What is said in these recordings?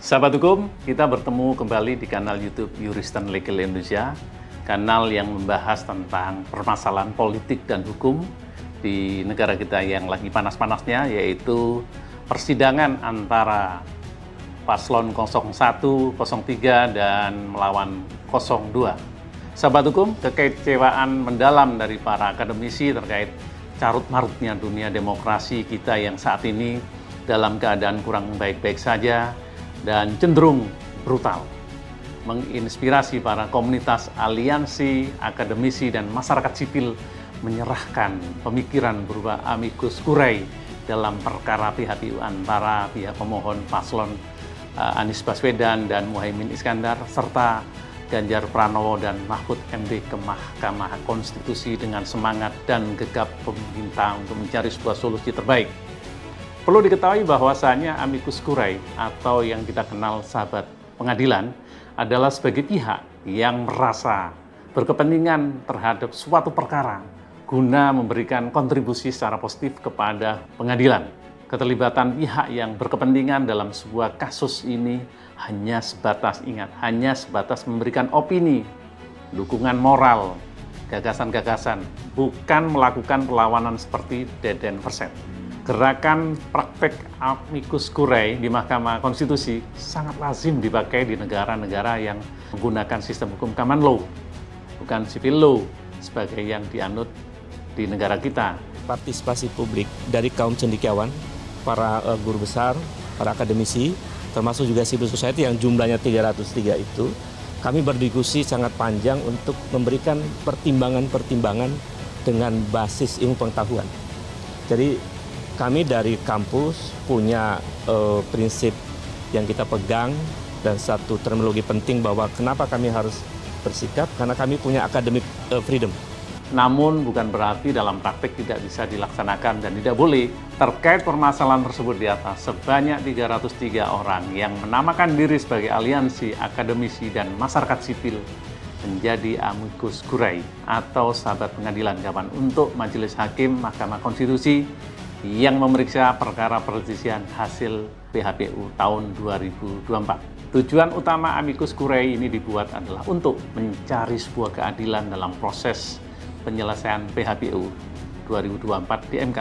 Sahabat hukum, kita bertemu kembali di kanal YouTube Juristen Legal Indonesia, kanal yang membahas tentang permasalahan politik dan hukum di negara kita yang lagi panas-panasnya, yaitu persidangan antara paslon 01, 03, dan melawan 02. Sahabat hukum, kekecewaan mendalam dari para akademisi terkait carut-marutnya dunia demokrasi kita yang saat ini dalam keadaan kurang baik-baik saja dan cenderung brutal, menginspirasi para komunitas, aliansi, akademisi, dan masyarakat sipil menyerahkan pemikiran berupa amicus curiae dalam perkara PHPU antara pihak pemohon paslon Anies Baswedan dan Muhaimin Iskandar, serta Ganjar Pranowo dan Mahfud MD ke Mahkamah Konstitusi dengan semangat dan gegap pemerintah untuk mencari sebuah solusi terbaik. Perlu diketahui bahwasanya amicus curiae atau yang kita kenal sahabat pengadilan adalah sebagai pihak yang merasa berkepentingan terhadap suatu perkara guna memberikan kontribusi secara positif kepada pengadilan. Keterlibatan pihak yang berkepentingan dalam sebuah kasus ini hanya sebatas memberikan opini, dukungan moral, gagasan-gagasan, bukan melakukan perlawanan seperti Deden Perset. Gerakan praktek amicus curiae di Mahkamah Konstitusi sangat lazim dipakai di negara-negara yang menggunakan sistem hukum common law, bukan civil law, sebagai yang dianut di negara kita. Partisipasi publik dari kaum cendekiawan, para guru besar, para akademisi, termasuk juga civil society yang jumlahnya 303 itu, kami berdiskusi sangat panjang untuk memberikan pertimbangan-pertimbangan dengan basis ilmu pengetahuan. Jadi kami dari kampus punya prinsip yang kita pegang dan satu terminologi penting bahwa kenapa kami harus bersikap, karena kami punya academic freedom. Namun bukan berarti dalam praktek tidak bisa dilaksanakan dan tidak boleh. Terkait permasalahan tersebut di atas, sebanyak 303 orang yang menamakan diri sebagai aliansi, akademisi, dan masyarakat sipil menjadi amicus curiae atau sahabat pengadilan kawan untuk Majelis Hakim Mahkamah Konstitusi yang memeriksa perkara perselisihan hasil PHPU tahun 2024. Tujuan utama amicus curiae ini dibuat adalah untuk mencari sebuah keadilan dalam proses penyelesaian PHPU 2024 di MK.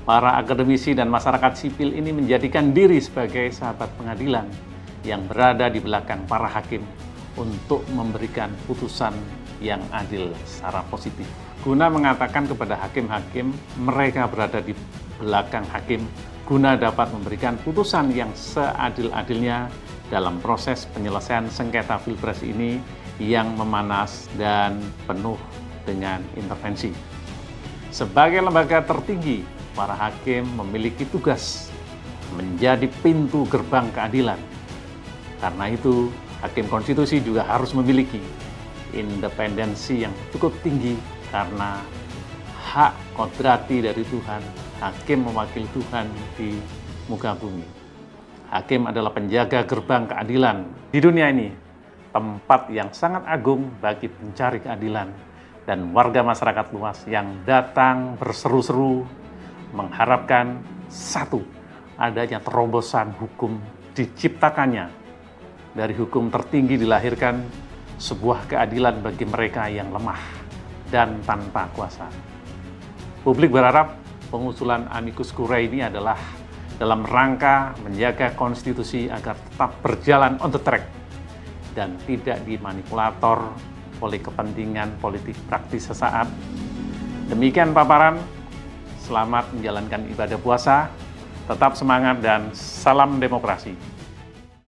Para akademisi dan masyarakat sipil ini menjadikan diri sebagai sahabat pengadilan yang berada di belakang para hakim untuk memberikan putusan yang adil secara positif. Guna mengatakan kepada hakim-hakim mereka berada di belakang hakim guna dapat memberikan putusan yang seadil-adilnya dalam proses penyelesaian sengketa Pilpres ini yang memanas dan penuh dengan intervensi. Sebagai lembaga tertinggi, para hakim memiliki tugas menjadi pintu gerbang keadilan. Karena itu, hakim konstitusi juga harus memiliki independensi yang cukup tinggi karena hak kodrati dari Tuhan, hakim mewakili Tuhan di muka bumi. Hakim adalah penjaga gerbang keadilan di dunia ini, tempat yang sangat agung bagi pencari keadilan dan warga masyarakat luas yang datang berseru-seru mengharapkan satu, adanya terobosan hukum diciptakannya. Dari hukum tertinggi dilahirkan sebuah keadilan bagi mereka yang lemah dan tanpa kuasa. Publik berharap pengusulan amicus curiae ini adalah dalam rangka menjaga konstitusi agar tetap berjalan on the track dan tidak dimanipulator oleh kepentingan politik praktis sesaat. Demikian paparan, selamat menjalankan ibadah puasa, tetap semangat dan salam demokrasi.